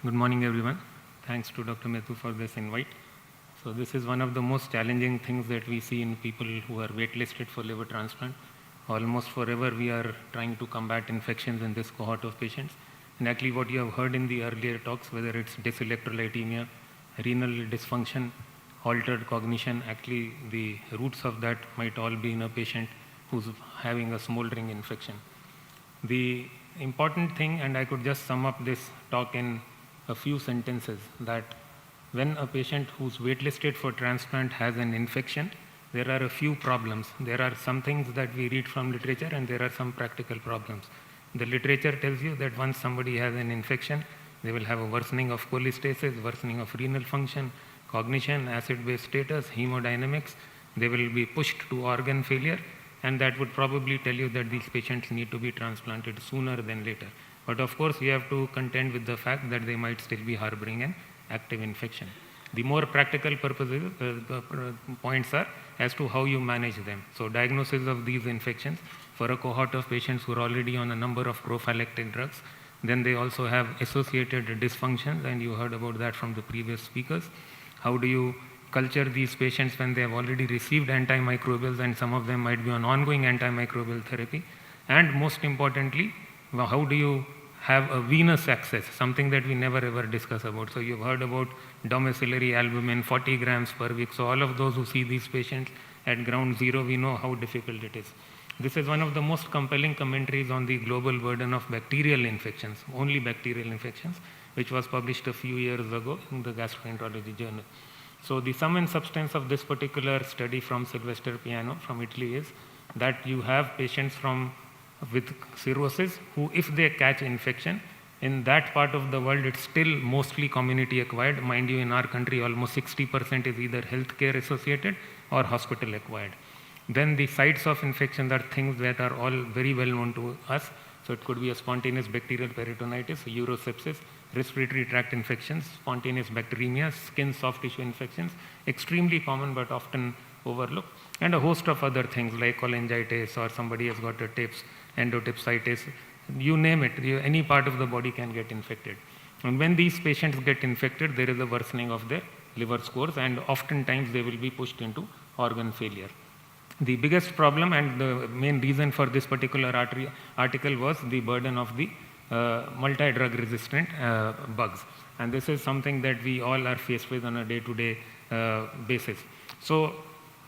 Good morning, everyone. Thanks to Dr. Methu for this invite. So this is one of the most challenging things that we see in people who are waitlisted for liver transplant. Almost forever we are trying to combat infections in this cohort of patients. And actually what you have heard in the earlier talks, whether it's dyselectrolytemia, renal dysfunction, altered cognition, actually the roots of that might all be in a patient who's having a smoldering infection. The important thing, and I could just sum up this talk in a few sentences, that when a patient who's waitlisted for transplant has an infection, there are a few problems. There are some things that we read from literature and there are some practical problems. The literature tells you that once somebody has an infection, they will have a worsening of cholestasis, worsening of renal function, cognition, acid-base status, hemodynamics. They will be pushed to organ failure, and that would probably tell you that these patients need to be transplanted sooner than later. But of course, you have to contend with the fact that they might still be harboring an active infection. The more practical points are as to how you manage them. So diagnosis of these infections for a cohort of patients who are already on a number of prophylactic drugs. Then they also have associated dysfunctions, and you heard about that from the previous speakers. How do you culture these patients when they have already received antimicrobials, and some of them might be on ongoing antimicrobial therapy? And most importantly, how do you have a venous access, something that we never ever discuss about. So you've heard about domiciliary albumin, 40 grams per week. So all of those who see these patients at ground zero, we know how difficult it is. This is one of the most compelling commentaries on the global burden of bacterial infections, only bacterial infections, which was published a few years ago in the Gastroenterology Journal. So the sum and substance of this particular study from Sylvester Piano from Italy is that you have patients with cirrhosis who, if they catch infection, in that part of the world it's still mostly community acquired. Mind you, in our country almost 60% is either healthcare associated or hospital acquired. Then the sites of infection are things that are all very well known to us. So it could be a spontaneous bacterial peritonitis, urosepsis, respiratory tract infections, spontaneous bacteremia, skin soft tissue infections, extremely common but often overlooked, and a host of other things like cholangitis, or somebody has got a endotipsitis, you name it, any part of the body can get infected. And when these patients get infected, there is a worsening of their liver scores, and oftentimes they will be pushed into organ failure. The biggest problem and the main reason for this particular article was the burden of the multidrug resistant bugs. And this is something that we all are faced with on a day-to-day basis. So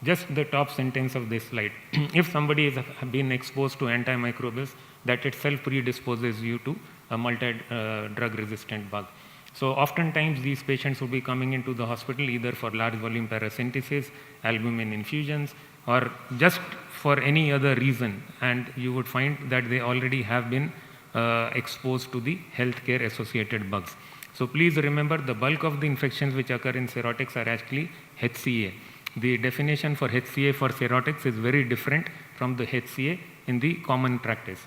just the top sentence of this slide. If somebody has been exposed to antimicrobials, that itself predisposes you to a multi-drug resistant bug. So oftentimes these patients will be coming into the hospital either for large volume paracentesis, albumin infusions, or just for any other reason, and you would find that they already have been exposed to the healthcare associated bugs. So please remember, the bulk of the infections which occur in cirrhotics are actually HCA. The definition for HCA for cirrhotics is very different from the HCA in the common practice.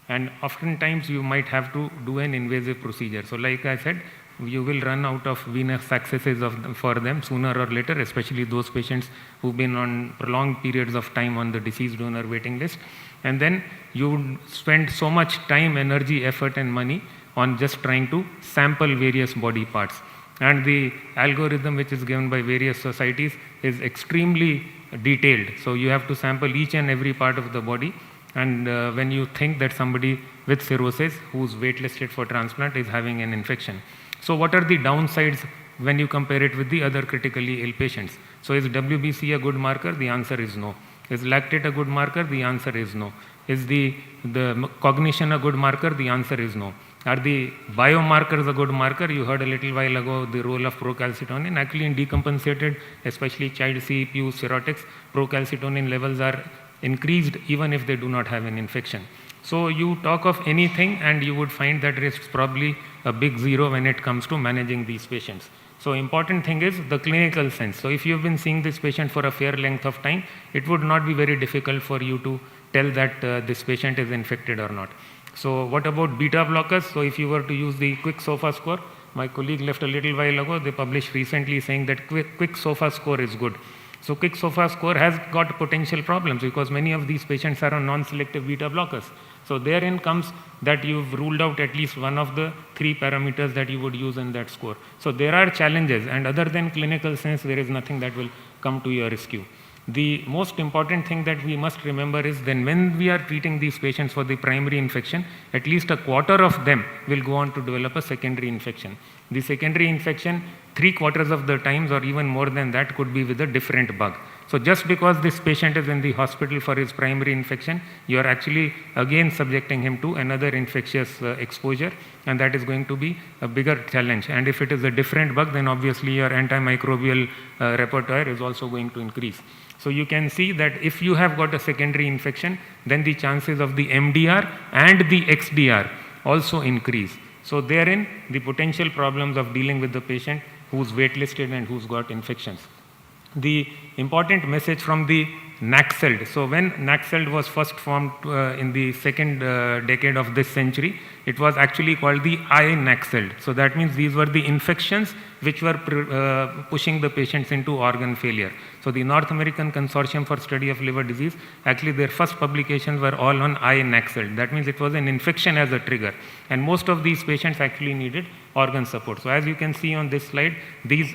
And oftentimes you might have to do an invasive procedure. So like I said, you will run out of venous accesses for them sooner or later, especially those patients who've been on prolonged periods of time on the deceased donor waiting list. And then you would spend so much time, energy, effort and money on just trying to sample various body parts. And the algorithm which is given by various societies is extremely detailed. So you have to sample each and every part of the body. And when you think that somebody with cirrhosis who's waitlisted for transplant is having an infection. So what are the downsides when you compare it with the other critically ill patients? So is WBC a good marker? The answer is no. Is lactate a good marker? The answer is no. Is the cognition a good marker? The answer is no. Are the biomarkers a good marker? You heard a little while ago the role of procalcitonin. Actually in decompensated, especially child CEPU cirrhotics, procalcitonin levels are increased even if they do not have an infection. So you talk of anything and you would find that it's probably a big zero when it comes to managing these patients. So important thing is the clinical sense. So if you've been seeing this patient for a fair length of time, it would not be very difficult for you to tell that this patient is infected or not. So what about beta blockers? So if you were to use the quick SOFA score, my colleague left a little while ago, they published recently saying that quick SOFA score is good. So quick SOFA score has got potential problems because many of these patients are on non-selective beta blockers. So therein comes that you've ruled out at least one of the 3 parameters that you would use in that score. So there are challenges, and other than clinical sense, there is nothing that will come to your rescue. The most important thing that we must remember is then when we are treating these patients for the primary infection, at least a quarter of them will go on to develop a secondary infection. The secondary infection, 3/4 of the times or even more than that, could be with a different bug. So just because this patient is in the hospital for his primary infection, you are actually again subjecting him to another infectious exposure, and that is going to be a bigger challenge. And if it is a different bug, then obviously your antimicrobial repertoire is also going to increase. So you can see that if you have got a secondary infection, then the chances of the MDR and the XDR also increase. So therein, the potential problems of dealing with the patient who's waitlisted and who's got infections. The important message from the NACSELD. So when NACSELD was first formed in the second decade of this century, it was actually called the iNACSELD. So that means these were the infections which were pushing the patients into organ failure. So the North American Consortium for Study of Liver Disease, actually their first publications were all on iNACSELD. That means it was an infection as a trigger. And most of these patients actually needed organ support. So as you can see on this slide, these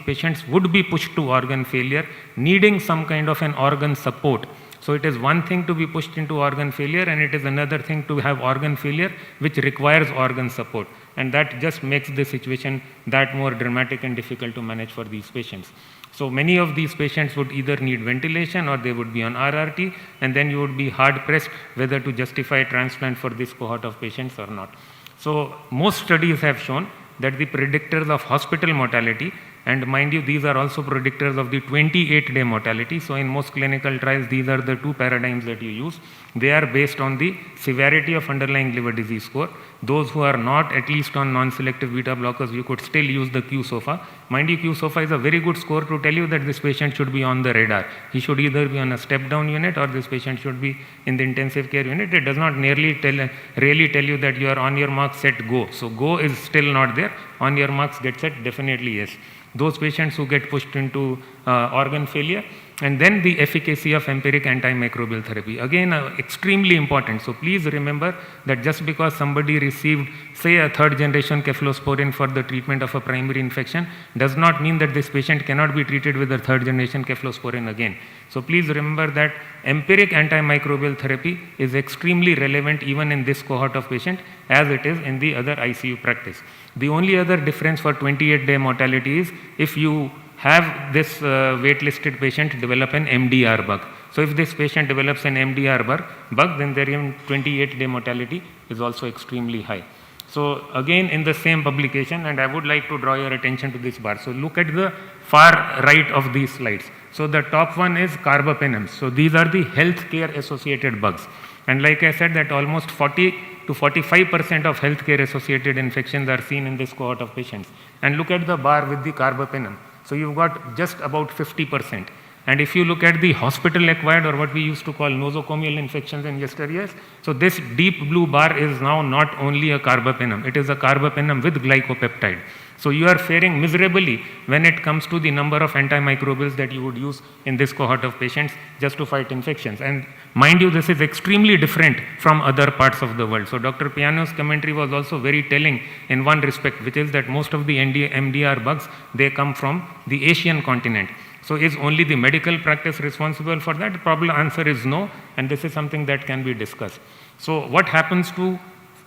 patients would be pushed to organ failure, needing some kind of an organ support. So it is one thing to be pushed into organ failure, and it is another thing to have organ failure which requires organ support. And that just makes the situation that more dramatic and difficult to manage for these patients. So many of these patients would either need ventilation or they would be on RRT, and then you would be hard pressed whether to justify transplant for this cohort of patients or not. So most studies have shown that the predictors of hospital mortality, and mind you, these are also predictors of the 28-day mortality. So in most clinical trials, these are the 2 paradigms that you use. They are based on the severity of underlying liver disease score. Those who are not at least on non-selective beta blockers, you could still use the QSOFA. Mind you, QSOFA is a very good score to tell you that this patient should be on the radar. He should either be on a step-down unit or this patient should be in the intensive care unit. It does not really tell you that you are on your mark, set, go. So go is still not there. On your marks, get set, definitely yes. Those patients who get pushed into organ failure, and then the efficacy of empiric antimicrobial therapy. Again, extremely important. So please remember that just because somebody received, say, a 3rd generation cephalosporin for the treatment of a primary infection, does not mean that this patient cannot be treated with a 3rd generation cephalosporin again. So please remember that empiric antimicrobial therapy is extremely relevant even in this cohort of patient as it is in the other ICU practice. The only other difference for 28-day mortality is if you have this waitlisted patient develop an MDR bug. So if this patient develops an MDR bug, then their 28-day mortality is also extremely high. So again, in the same publication, and I would like to draw your attention to this bar. So look at the far right of these slides. So the top one is carbapenems. So these are the healthcare associated bugs. And like I said, that almost 40 to 45% of healthcare associated infections are seen in this cohort of patients. And look at the bar with the carbapenem. So you've got just about 50%. And if you look at the hospital-acquired, or what we used to call nosocomial infections in yesteryears, so this deep blue bar is now not only a carbapenem, it is a carbapenem with glycopeptide. So you are faring miserably when it comes to the number of antimicrobials that you would use in this cohort of patients just to fight infections. And mind you, this is extremely different from other parts of the world. So Dr. Piano's commentary was also very telling in one respect, which is that most of the MDR bugs, they come from the Asian continent. So is only the medical practice responsible for that? The probable answer is no, and this is something that can be discussed. So what happens to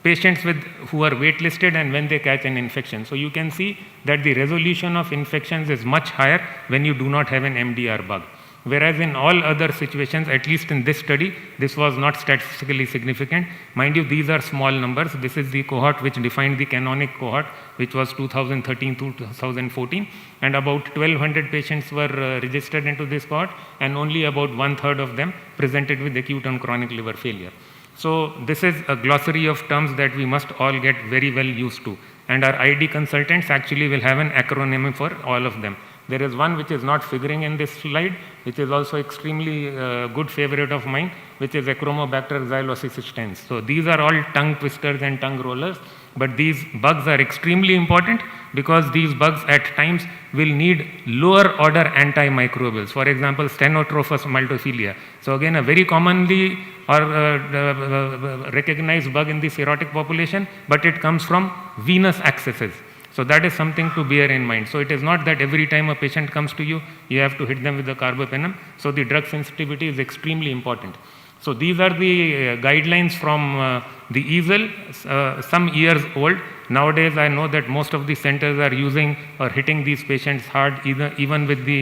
patients who are waitlisted and when they catch an infection? So you can see that the resolution of infections is much higher when you do not have an MDR bug. Whereas in all other situations, at least in this study, this was not statistically significant. Mind you, these are small numbers. This is the cohort which defined the canonic cohort, which was 2013 to 2014. And about 1,200 patients were registered into this cohort, and only about 1/3 of them presented with acute and chronic liver failure. So this is a glossary of terms that we must all get very well used to. And our ID consultants actually will have an acronym for all of them. There is one which is not figuring in this slide, which is also extremely good favorite of mine, which is Achromobacter xylosicistens. So these are all tongue twisters and tongue rollers, but these bugs are extremely important because these bugs at times will need lower order antimicrobials. For example, Stenotrophus maltophilia. So again, a very commonly recognized bug in the cirrhotic population, but it comes from venous accesses. So that is something to bear in mind. So it is not that every time a patient comes to you, you have to hit them with the carbapenem. So the drug sensitivity is extremely important. So these are the guidelines from the EASL, some years old. Nowadays, I know that most of the centers are using or hitting these patients hard, even with the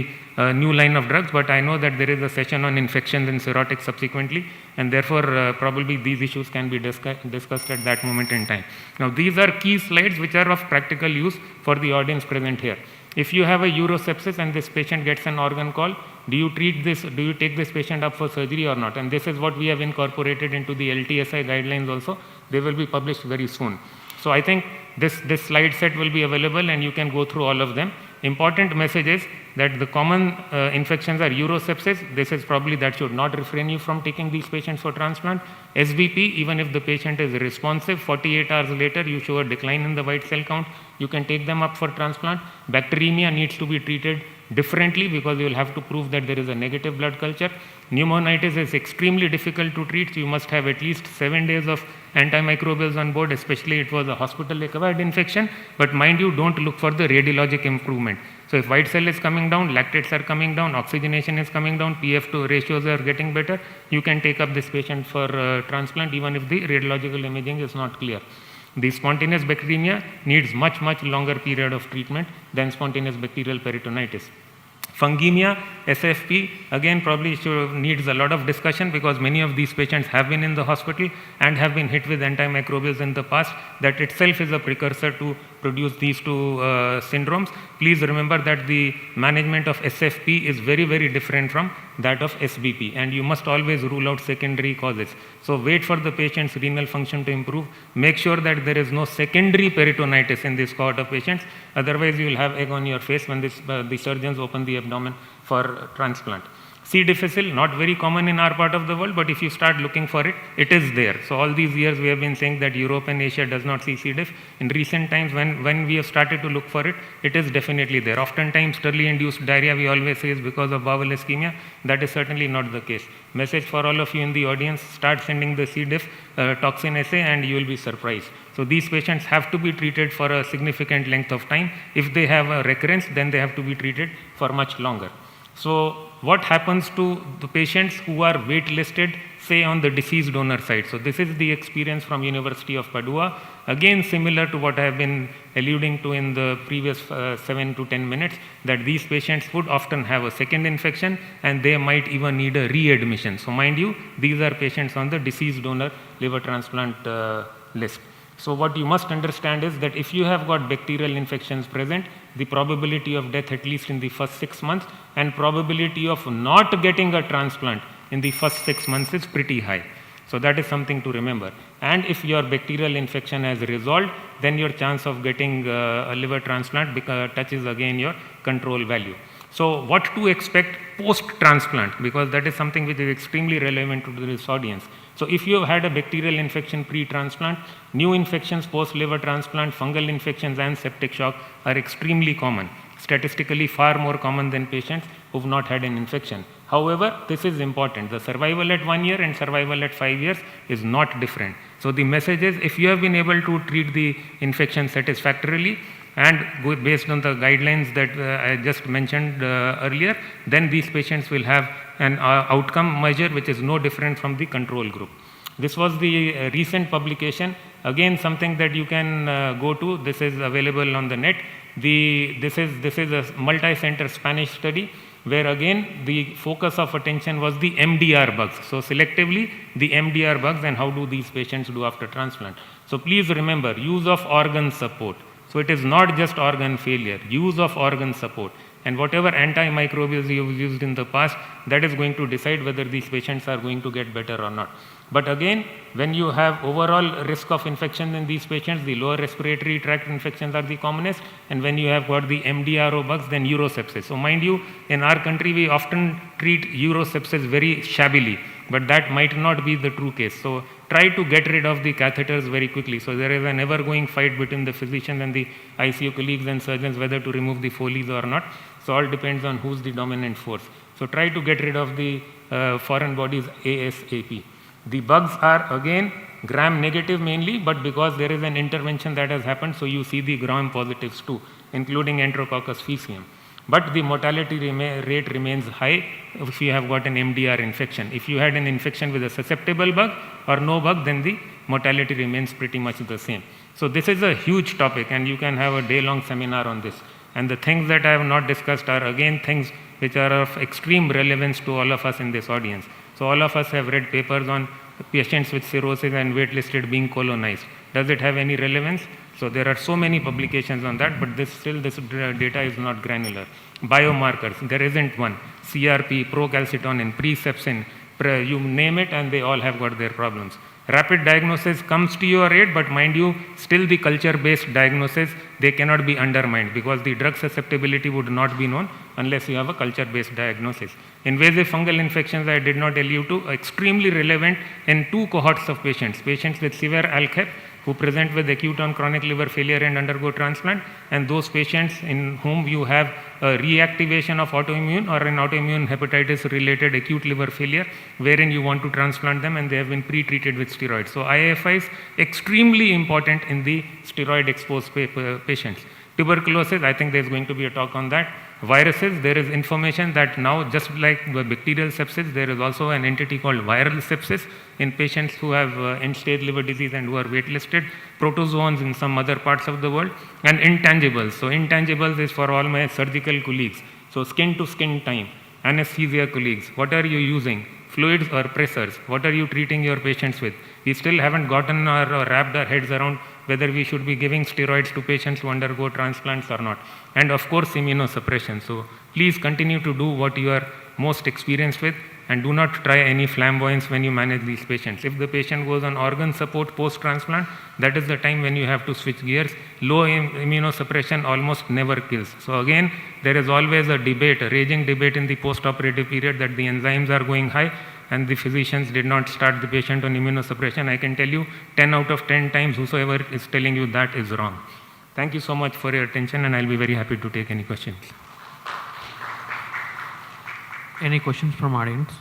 new line of drugs. But I know that there is a session on infections in cirrhotics subsequently, and therefore probably these issues can be discussed at that moment in time. Now, these are key slides which are of practical use for the audience present here. If you have a urosepsis and this patient gets an organ call, do you treat this, do you take this patient up for surgery or not? And this is what we have incorporated into the LTSI guidelines also. They will be published very soon. So I think this slide set will be available and you can go through all of them. Important message is that the common infections are urosepsis. This is probably that should not refrain you from taking these patients for transplant. SBP, even if the patient is responsive, 48 hours later you show a decline in the white cell count, you can take them up for transplant. Bacteremia needs to be treated differently because you will have to prove that there is a negative blood culture. Pneumonitis is extremely difficult to treat. So you must have at least 7 days of antimicrobials on board, especially it was a hospital-acquired infection. But mind you, don't look for the radiologic improvement. So if white cell is coming down, lactates are coming down, oxygenation is coming down, PF2 ratios are getting better, you can take up this patient for transplant even if the radiological imaging is not clear. The spontaneous bacteremia needs much longer period of treatment than spontaneous bacterial peritonitis. Fungemia, SFP, again probably needs a lot of discussion because many of these patients have been in the hospital and have been hit with antimicrobials in the past. That itself is a precursor to produce these two syndromes. Please remember that the management of SFP is very different from that of SBP, and you must always rule out secondary causes. So wait for the patient's renal function to improve. Make sure that there is no secondary peritonitis in this cohort of patients. Otherwise, you will have egg on your face when the surgeons open the abdomen for transplant. C. difficile, not very common in our part of the world, but if you start looking for it, it is there. So all these years we have been saying that Europe and Asia does not see C. diff. In recent times when we have started to look for it, it is definitely there. Oftentimes Turley-induced diarrhea we always say is because of bowel ischemia. That is certainly not the case. Message for all of you in the audience, start sending the C. diff toxin assay and you will be surprised. So these patients have to be treated for a significant length of time. If they have a recurrence, then they have to be treated for much longer. So what happens to the patients who are waitlisted, say on the deceased donor side? So this is the experience from University of Padua. Again, similar to what I have been alluding to in the previous 7 to 10 minutes, that these patients would often have a second infection and they might even need a readmission. So mind you, these are patients on the deceased donor liver transplant list. So what you must understand is that if you have got bacterial infections present, the probability of death at least in the first 6 months and probability of not getting a transplant in the first 6 months is pretty high. So that is something to remember. And if your bacterial infection has resolved, then your chance of getting a liver transplant touches again your control value. So what to expect post-transplant, because that is something which is extremely relevant to this audience. So if you have had a bacterial infection pre-transplant, new infections post-liver transplant, fungal infections and septic shock are extremely common, statistically far more common than patients who have not had an infection. However, this is important. The survival at 1 year and survival at 5 years is not different. So the message is, if you have been able to treat the infection satisfactorily, and based on the guidelines that I just mentioned earlier, then these patients will have an outcome measure which is no different from the control group. This was the recent publication. Again, something that you can go to. This is available on the net. This is a multi-center Spanish study where again the focus of attention was the MDR bugs. So selectively the MDR bugs and how do these patients do after transplant. So please remember, use of organ support. So it is not just organ failure, use of organ support. And whatever antimicrobials you've used in the past, that is going to decide whether these patients are going to get better or not. But again, when you have overall risk of infection in these patients, the lower respiratory tract infections are the commonest. And when you have got the MDRO bugs, then urosepsis. So mind you, in our country, we often treat urosepsis very shabbily, but that might not be the true case. So try to get rid of the catheters very quickly. So there is an ever-going fight between the physicians and the ICU colleagues and surgeons whether to remove the Foleys or not. So all depends on who's the dominant force. So try to get rid of the foreign bodies ASAP. The bugs are again gram-negative mainly, but because there is an intervention that has happened, so you see the gram-positives too, including Enterococcus faecium. But the mortality rate remains high if you have got an MDR infection. If you had an infection with a susceptible bug or no bug, then the mortality remains pretty much the same. So this is a huge topic, and you can have a day-long seminar on this. And the things that I have not discussed are again things which are of extreme relevance to all of us in this audience. So all of us have read papers on patients with cirrhosis and waitlisted being colonized. Does it have any relevance? So there are so many publications on that, but this data is not granular. Biomarkers, there isn't one. CRP, procalcitonin, presepsin, you name it, and they all have got their problems. Rapid diagnosis comes to your aid, but mind you, still the culture-based diagnosis, they cannot be undermined because the drug susceptibility would not be known unless you have a culture-based diagnosis. Invasive fungal infections, I did not allude to, extremely relevant in two cohorts of patients. Patients with severe ALK who present with acute on chronic liver failure and undergo transplant, and those patients in whom you have a reactivation of autoimmune or an autoimmune hepatitis related acute liver failure wherein you want to transplant them and they have been pre-treated with steroids. So IFI is extremely important in the steroid exposed patients. Tuberculosis, I think there's going to be a talk on that. Viruses, there is information that now, just like the bacterial sepsis, there is also an entity called viral sepsis in patients who have end-stage liver disease and who are waitlisted, protozoans in some other parts of the world, and intangibles. So intangibles is for all my surgical colleagues. So skin-to-skin time, anesthesia colleagues, what are you using? Fluids or pressors, what are you treating your patients with? We still haven't gotten or wrapped our heads around whether we should be giving steroids to patients who undergo transplants or not. And of course, immunosuppression. So please continue to do what you are most experienced with and do not try any flamboyance when you manage these patients. If the patient goes on organ support post-transplant, that is the time when you have to switch gears. Low immunosuppression almost never kills. So again, there is always a debate, a raging debate in the post-operative period that the enzymes are going high and the physicians did not start the patient on immunosuppression. I can tell you 10 out of 10 times whosoever is telling you that is wrong. Thank you so much for your attention, and I'll be very happy to take any questions. Any questions from audience?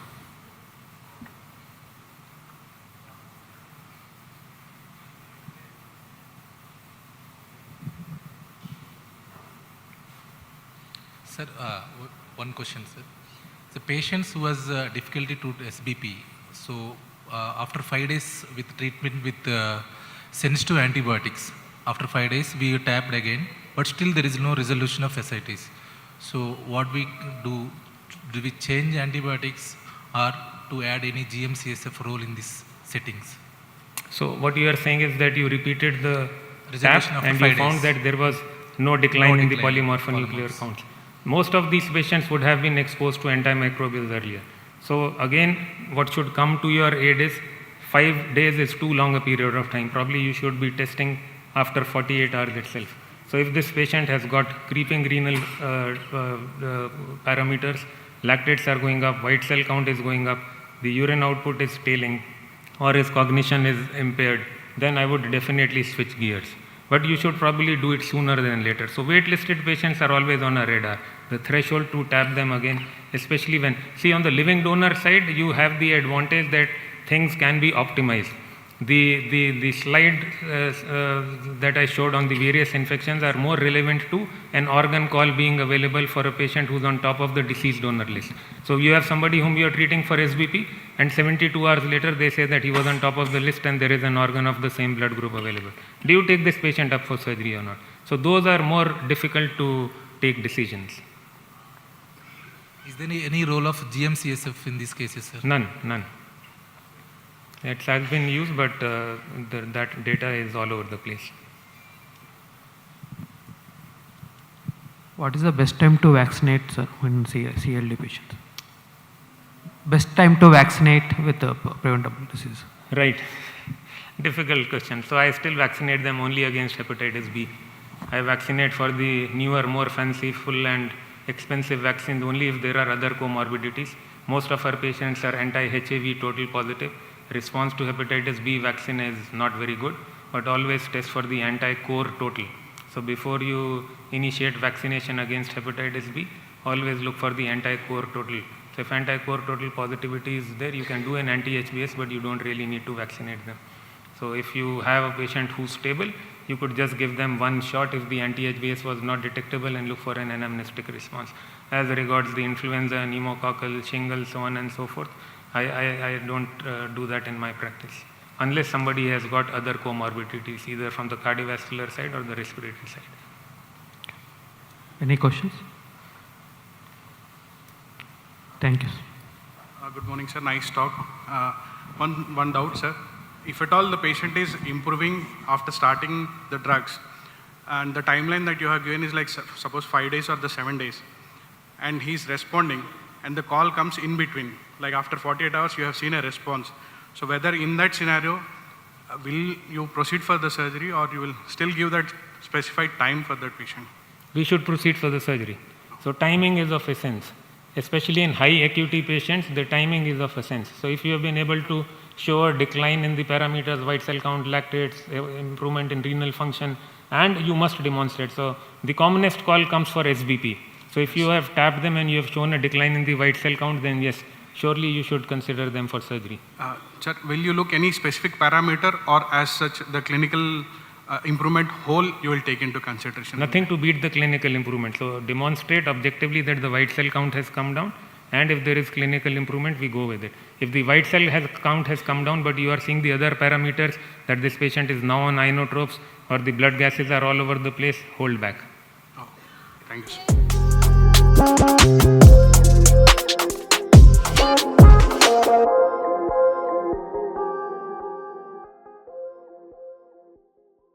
Sir, one question, sir. The patients who has difficulty to SBP, so after 5 days with treatment with sensitive antibiotics, after 5 days we tapped again, but still there is no resolution of ascites. So what we do we change antibiotics or to add any GM-CSF role in these settings? So what you are saying is that you repeated the tap Resolution and you found that there was no decline in the polymorphonuclear counts. Most of these patients would have been exposed to antimicrobials earlier. So again, what should come to your aid is 5 days is too long a period of time. Probably you should be testing after 48 hours itself. So if this patient has got creeping renal parameters, lactates are going up, white cell count is going up, the urine output is tailing, or his cognition is impaired, then I would definitely switch gears. But you should probably do it sooner than later. So waitlisted patients are always on a radar. The threshold to tap them again, especially when, see on the living donor side, you have the advantage that things can be optimized. The slide that I showed on the various infections are more relevant to an organ call being available for a patient who's on top of the deceased donor list. So you have somebody whom you are treating for SBP and 72 hours later they say that he was on top of the list and there is an organ of the same blood group available. Do you take this patient up for surgery or not? So those are more difficult to take decisions. Is there any role of GM-CSF in these cases, sir? None. It has been used, but that data is all over the place. What is the best time to vaccinate, sir, in CLD patients? Best time to vaccinate with a preventable disease? Right. Difficult question. So I still vaccinate them only against hepatitis B. I vaccinate for the newer, more fanciful and expensive vaccines only if there are other comorbidities. Most of our patients are anti-HIV total positive. Response to hepatitis B vaccine is not very good, but always test for the anti-core total. So before you initiate vaccination against hepatitis B, always look for the anti-core total. So if anti-core total positivity is there, you can do an anti-HBS, but you don't really need to vaccinate them. So if you have a patient who's stable, you could just give them one shot if the anti-HBS was not detectable and look for an anamnestic response. As regards the influenza, pneumococcal, shingles, so on and so forth, I don't do that in my practice, unless somebody has got other comorbidities, either from the cardiovascular side or the respiratory side. Any questions? Thank you. Good morning, sir. Nice talk. One doubt, sir. If at all the patient is improving after starting the drugs, and the timeline that you have given is like suppose 5 days or the 7 days, and he's responding, and the call comes in between, like after 48 hours you have seen a response. So whether in that scenario, will you proceed for the surgery, or you will still give that specified time for that patient? We should proceed for the surgery. So timing is of essence. Especially in high acuity patients, the timing is of essence. So if you have been able to show a decline in the parameters, white cell count, lactates, improvement in renal function, and you must demonstrate. So the commonest call comes for SBP. So if you have tapped them and you have shown a decline in the white cell count, then yes, surely you should consider them for surgery. Sir, will you look any specific parameter, or as such the clinical improvement whole you will take into consideration? Nothing to beat the clinical improvement. So demonstrate objectively that the white cell count has come down, and if there is clinical improvement, we go with it. If the white cell count has come down, but you are seeing the other parameters, that this patient is now on inotropes or the blood gases are all over the place, hold back. Oh, thank you, sir.